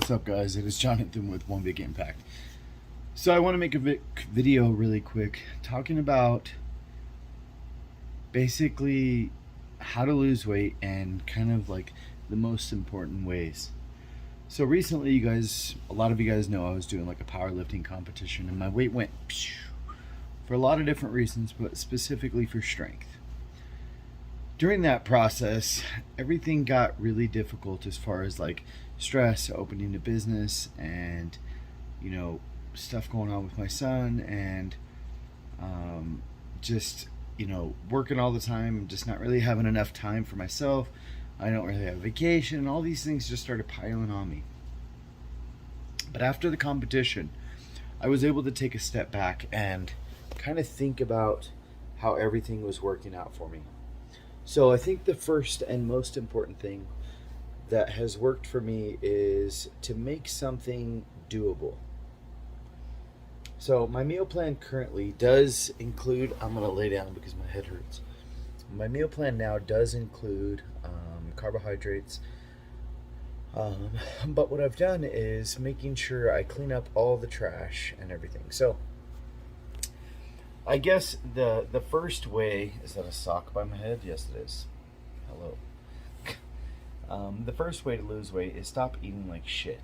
What's up, guys? It is Jonathan with One Big Impact. So I want to make a video really quick talking about basically how to lose weight and kind of like the most important ways. So recently, a lot of you guys know I was doing like a powerlifting competition and my weight went for a lot of different reasons, but specifically for strength. During that process, everything got really difficult as far as like stress, opening a business, and stuff going on with my son, and just working all the time, just not really having enough time for myself. I don't really have vacation. All these things just started piling on me. But after the competition, I was able to take a step back and kind of think about how everything was working out for me. So I think the first and most important thing that has worked for me is to make something doable. So my meal plan currently does include, I'm going to lay down because my head hurts. My meal plan now does include carbohydrates. But what I've done is making sure I clean up all the trash and everything. So I guess the first way, is that a sock by my head? Yes, it is. Hello. The first way to lose weight is stop eating like shit.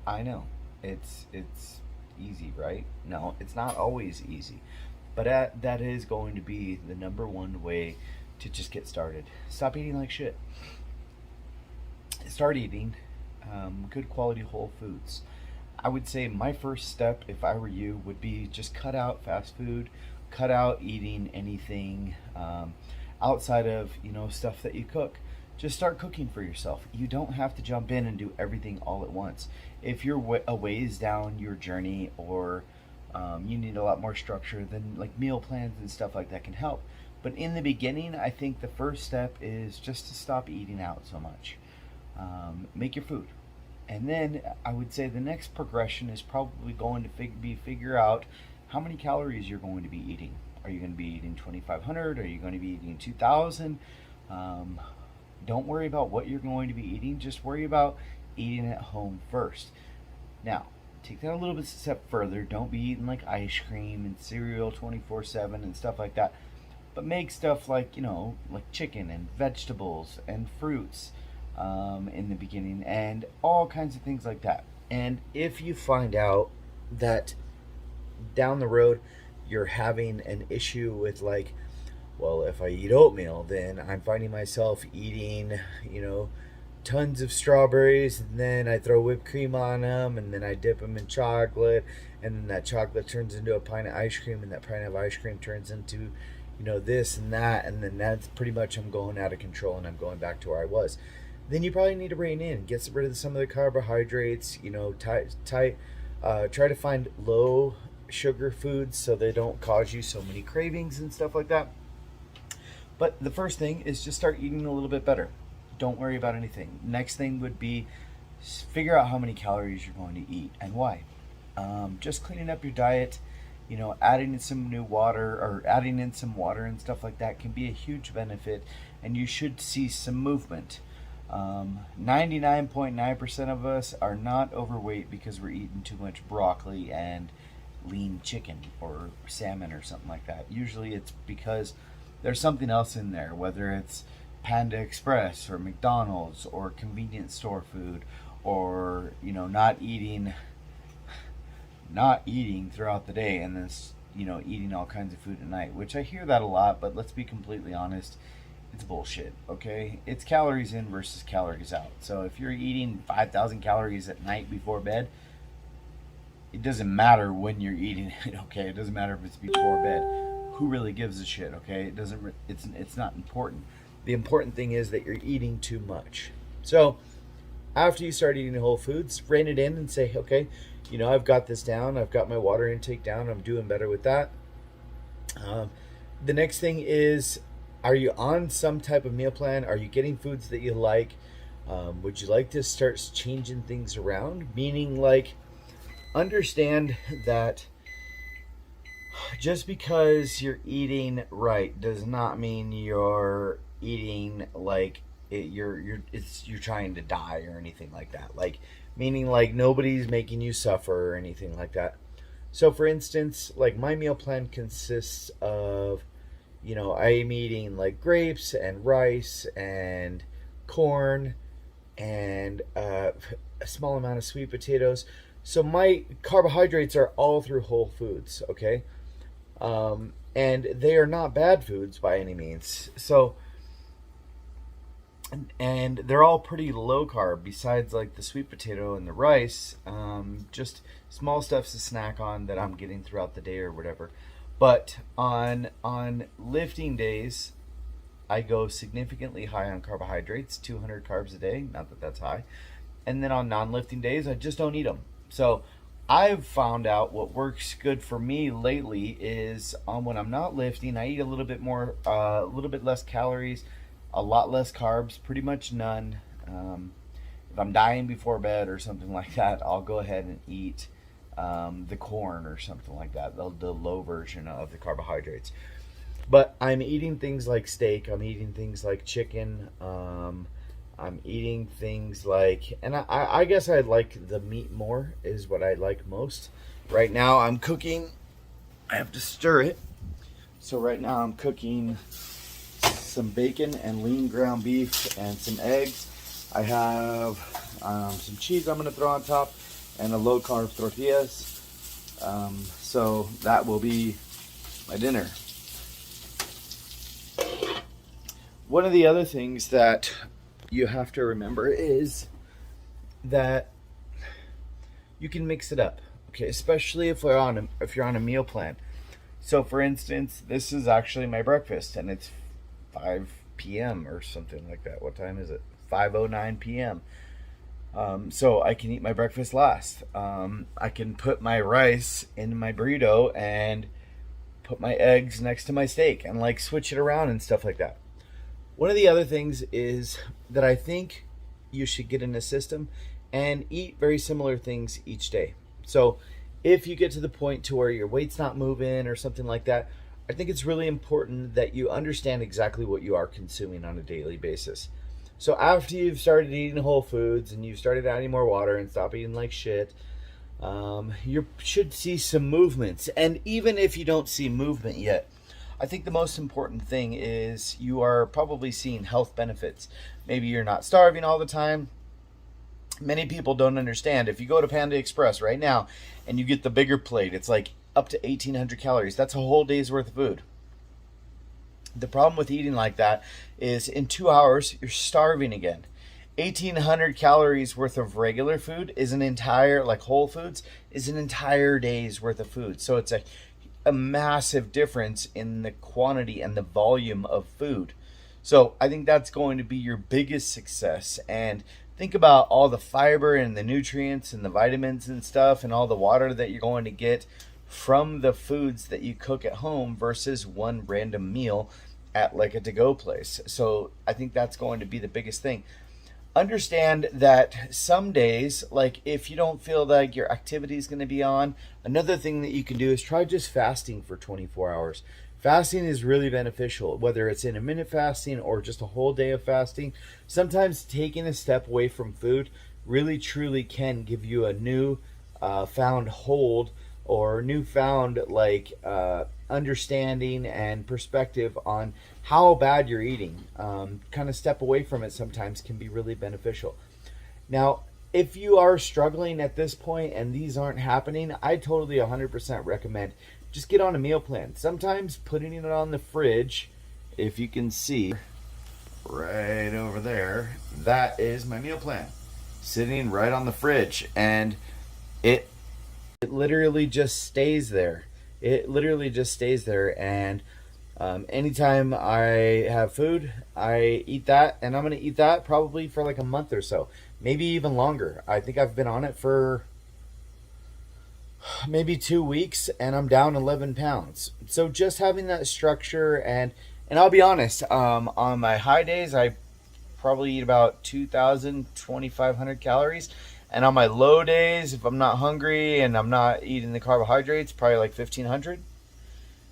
I know it's easy, right? No, it's not always easy, but that is going to be the number one way to just get started. Stop eating like shit. Start eating good quality whole foods. I would say my first step, if I were you, would be just cut out fast food, cut out eating anything outside of stuff that you cook. Just start cooking for yourself. You don't have to jump in and do everything all at once. If you're a ways down your journey, or you need a lot more structure, then like meal plans and stuff like that can help. But in the beginning, I think the first step is just to stop eating out so much. Make your food. And then I would say the next progression is probably going to figure out how many calories you're going to be eating. Are you going to be eating 2,500? Are you going to be eating 2,000? Don't worry about what you're going to be eating. Just worry about eating at home first. Now, take that a little bit step further. Don't be eating like ice cream and cereal 24/7 and stuff like that. But make stuff like like chicken and vegetables and fruits in the beginning, and all kinds of things like that. And if you find out that down the road you're having an issue with like, well, if I eat oatmeal, then I'm finding myself eating tons of strawberries, and then I throw whipped cream on them, and then I dip them in chocolate, and then that chocolate turns into a pint of ice cream, and that pint of ice cream turns into this and that, and then that's pretty much, I'm going out of control and I'm going back to where I was. Then you probably need to rein in, get rid of some of the carbohydrates, try to find low sugar foods so they don't cause you so many cravings and stuff like that. But the first thing is just start eating a little bit better. Don't worry about anything. Next thing would be figure out how many calories you're going to eat and why. Just cleaning up your diet, adding in some new water, or adding in some water and stuff like that can be a huge benefit, and you should see some movement. 99.9% of us are not overweight because we're eating too much broccoli and lean chicken or salmon or something like that. Usually it's because there's something else in there, whether it's Panda Express or McDonald's or convenience store food, or not eating throughout the day, and then eating all kinds of food at night, which I hear that a lot, but let's be completely honest, it's bullshit. Okay, it's calories in versus calories out. So if you're eating 5,000 calories at night before bed, it doesn't matter when you're eating it. Okay, it doesn't matter if it's before bed. Who really gives a shit? Okay, it doesn't. It's not important. The important thing is that you're eating too much. So after you start eating whole foods, rein it in and say, okay, I've got this down. I've got my water intake down. I'm doing better with that. The next thing is, are you on some type of meal plan? Are you getting foods that you like? Would you like to start changing things around? Meaning, like, understand that just because you're eating right does not mean you're eating like you're trying to die or anything like that. Like, meaning like nobody's making you suffer or anything like that. So for instance, like my meal plan consists of, I'm eating like grapes and rice and corn and a small amount of sweet potatoes. So my carbohydrates are all through whole foods, okay? And they are not bad foods by any means. So, and they're all pretty low carb besides like the sweet potato and the rice. Just small stuff to snack on that I'm getting throughout the day or whatever. But on lifting days, I go significantly high on carbohydrates, 200 carbs a day. Not that that's high. And then on non-lifting days, I just don't eat them. So I've found out what works good for me lately is on when I'm not lifting, I eat a little bit more, a little bit less calories, a lot less carbs, pretty much none. If I'm dying before bed or something like that, I'll go ahead and eat the corn or something like that, the low version of the carbohydrates. But I'm eating things like steak. I'm eating things like chicken. I'm eating things like, and I guess I like the meat more is what I like most. Right now I'm cooking. I have to stir it. So right now I'm cooking some bacon and lean ground beef and some eggs. I have some cheese I'm going to throw on top and a low carb tortillas. So that will be my dinner. One of the other things that you have to remember is that you can mix it up, okay? Especially if you're on a meal plan. So, for instance, this is actually my breakfast, and it's 5 p.m. or something like that. What time is it? 5:09 p.m. So I can eat my breakfast last. I can put my rice in my burrito and put my eggs next to my steak and like switch it around and stuff like that. One of the other things is that I think you should get in a system and eat very similar things each day. So if you get to the point to where your weight's not moving or something like that, I think it's really important that you understand exactly what you are consuming on a daily basis. So after you've started eating whole foods and you've started adding more water and stop eating like shit, you should see some movements. And even if you don't see movement yet, I think the most important thing is you are probably seeing health benefits. Maybe you're not starving all the time. Many people don't understand. If you go to Panda Express right now and you get the bigger plate, it's like up to 1,800 calories. That's a whole day's worth of food. The problem with eating like that is in 2 hours, you're starving again. 1,800 calories worth of regular food is an entire, like whole foods, is an entire day's worth of food. So it's a massive difference in the quantity and the volume of food. So I think that's going to be your biggest success. And think about all the fiber and the nutrients and the vitamins and stuff and all the water that you're going to get from the foods that you cook at home versus one random meal at like a to-go place. So I think that's going to be the biggest thing. Understand that some days, like if you don't feel like your activity is going to be on, another thing that you can do is try just fasting for 24 hours. Fasting is really beneficial, whether it's intermittent fasting or just a whole day of fasting. Sometimes taking a step away from food really truly can give you a new found hold or newfound understanding and perspective on how bad you're eating. Kind of step away from it sometimes can be really beneficial. Now, if you are struggling at this point and these aren't happening, I totally 100% recommend just get on a meal plan. Sometimes putting it on the fridge, if you can see right over there, that is my meal plan sitting right on the fridge, and it literally just stays there. It literally just stays there, and anytime I have food, I eat that, and I'm going to eat that probably for like a month or so, maybe even longer. I think I've been on it for maybe 2 weeks, and I'm down 11 pounds. So just having that structure, and I'll be honest, on my high days, I probably eat about 2,000, 2,500 calories. And on my low days, if I'm not hungry and I'm not eating the carbohydrates, probably like 1,500.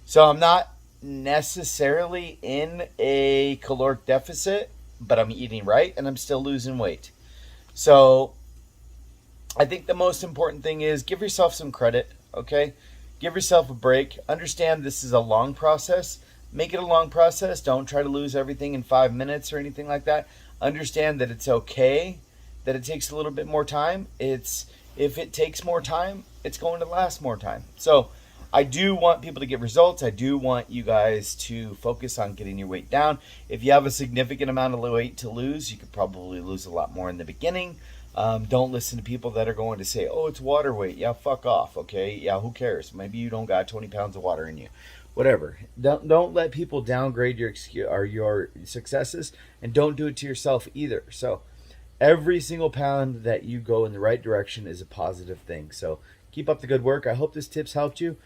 So I'm not necessarily in a caloric deficit, but I'm eating right and I'm still losing weight. So I think the most important thing is give yourself some credit, okay? Give yourself a break. Understand this is a long process. Make it a long process. Don't try to lose everything in 5 minutes or anything like that. Understand that it's okay that it takes a little bit more time. It's if it takes more time, it's going to last more time. So I do want people to get results. I do want you guys to focus on getting your weight down. If you have a significant amount of weight to lose, you could probably lose a lot more in the beginning. Don't listen to people that are going to say, oh, it's water weight. Yeah, fuck off, okay? Yeah, who cares? Maybe you don't got 20 pounds of water in you. Whatever. Don't let people downgrade your successes, and don't do it to yourself either. So every single pound that you go in the right direction is a positive thing. So keep up the good work. I hope this tips helped you.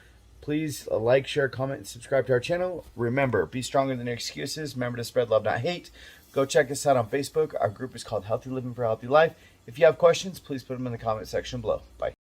Please like, share, comment, and subscribe to our channel. Remember, be stronger than your excuses. Remember to spread love, not hate. Go check us out on Facebook. Our group is called Healthy Living for a Healthy Life. If you have questions, please put them in the comment section below. Bye.